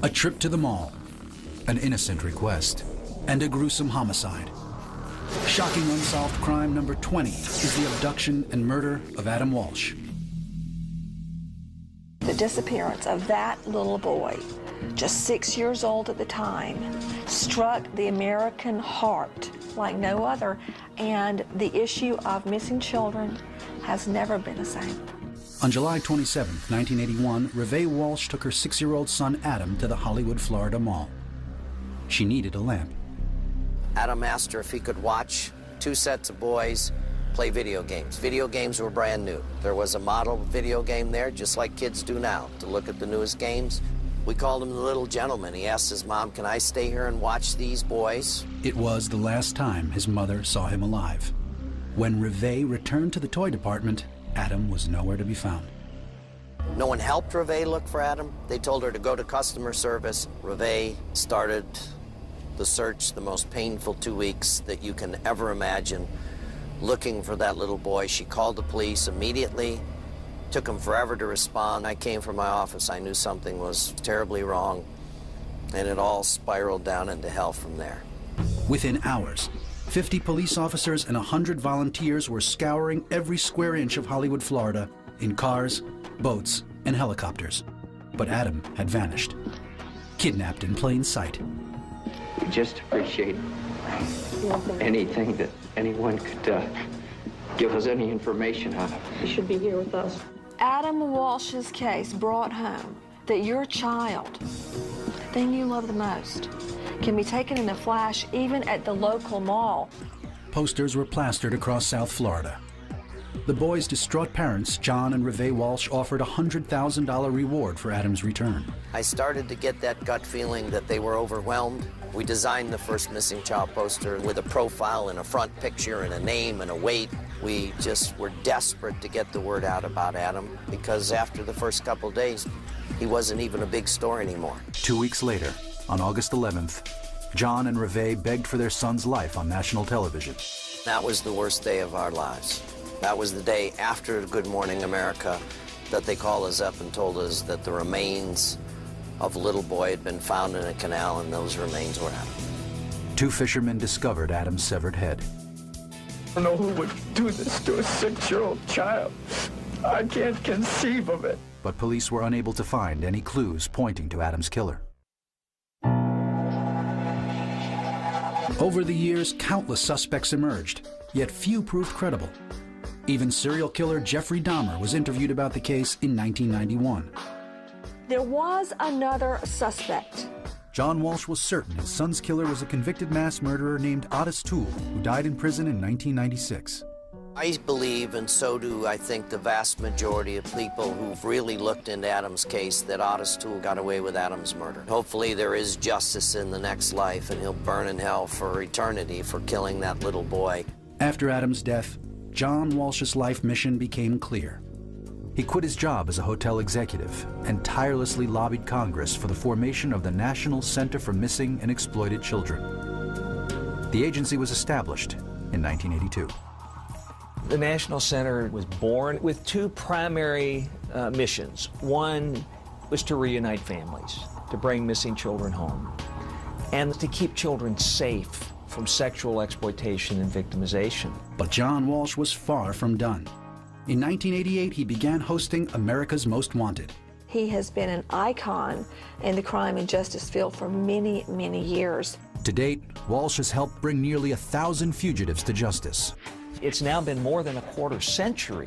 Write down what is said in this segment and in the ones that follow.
A trip to the mall, an innocent request, and a gruesome homicide. Shocking unsolved crime number 20 is the abduction and murder of Adam Walsh. The disappearance of that little boy, just 6 years old at the time, struck the American heart like no other, and the issue of missing children has never been the same. On July 27, 1981, Reve Walsh took her 6-year-old son Adam to the Hollywood, Florida mall. She needed a lamp. Adam asked her if he could watch 2 sets of boys play video games. Video games were brand new. There was a model video game there, just like kids do now, to look at the newest games. We called him the little gentleman. He asked his mom, "Can I stay here and watch these boys?" It was the last time his mother saw him alive. When Reve returned to the toy department, Adam was nowhere to be found. No one helped Reve look for Adam. They told her to go to customer service. Reve started the search, the most painful 2 weeks that you can ever imagine, looking for that little boy. She called the police immediately. Took them forever to respond. I came from my office. I knew something was terribly wrong, and it all spiraled down into hell from there. Within hours, 50 police officers and 100 volunteers were scouring every square inch of Hollywood, Florida, in cars, boats, and helicopters. But Adam had vanished, kidnapped in plain sight. We just appreciate anything that anyone could give us any information on. He should be here with us. Adam Walsh's case brought home that your child, the thing you love the most, can be taken in a flash even at the local mall. Posters were plastered across South Florida. The boys' distraught parents, John and Reve Walsh, offered a $100,000 reward for Adam's return. I started to get that gut feeling that they were overwhelmed. We designed the first missing child poster with a profile and a front picture and a name and a weight. We just were desperate to get the word out about Adam, because after the first couple days, he wasn't even a big story anymore. 2 weeks later, on August 11th, John and Reve begged for their son's life on national television. That was the worst day of our lives. That was the day after Good Morning America that they called us up and told us that the remains of a little boy had been found in a canal, and those remains were Adam. 2 fishermen discovered Adam's severed head. I don't know who would do this to a 6-year-old child. I can't conceive of it. But police were unable to find any clues pointing to Adam's killer. Over the years, countless suspects emerged, yet few proved credible. Even serial killer Jeffrey Dahmer was interviewed about the case in 1991. There was another suspect. John Walsh was certain his son's killer was a convicted mass murderer named Otis Toole, who died in prison in 1996. I believe, and so do I think the vast majority of people who've really looked into Adam's case, that Otis Toole got away with Adam's murder. Hopefully there is justice in the next life, and he'll burn in hell for eternity for killing that little boy. After Adam's death, John Walsh's life mission became clear. He quit his job as a hotel executive and tirelessly lobbied Congress for the formation of the National Center for Missing and Exploited Children. The agency was established in 1982. The National Center was born with 2 primary missions. One was to reunite families, to bring missing children home, and to keep children safe from sexual exploitation and victimization. But John Walsh was far from done. In 1988, he began hosting America's Most Wanted. He has been an icon in the crime and justice field for many, many years. To date, Walsh has helped bring nearly 1,000 fugitives to justice. It's now been more than a quarter century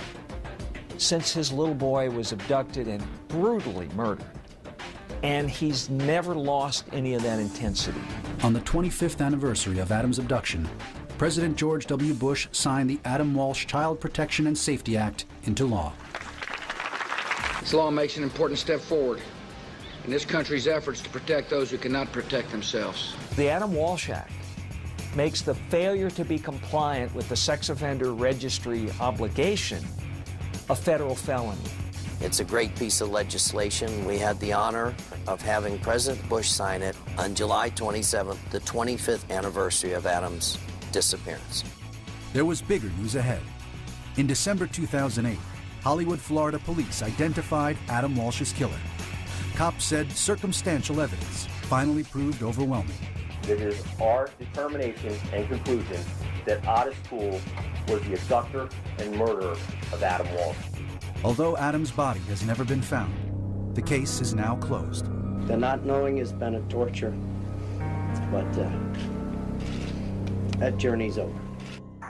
since his little boy was abducted and brutally murdered. And he's never lost any of that intensity. On the 25th anniversary of Adam's abduction, President George W. Bush signed the Adam Walsh Child Protection and Safety Act into law. This law makes an important step forward in this country's efforts to protect those who cannot protect themselves. The Adam Walsh Act makes the failure to be compliant with the sex offender registry obligation a federal felony. It's a great piece of legislation. We had the honor of having President Bush sign it on July 27th, the 25th anniversary of Adam's disappearance. There was bigger news ahead. In December 2008, Hollywood, Florida police identified Adam Walsh's killer. Cops said circumstantial evidence finally proved overwhelming. It is our determination and conclusion that Otis Toole was the abductor and murderer of Adam Walsh. Although Adam's body has never been found, the case is now closed. The not knowing has been a torture, but that journey's over.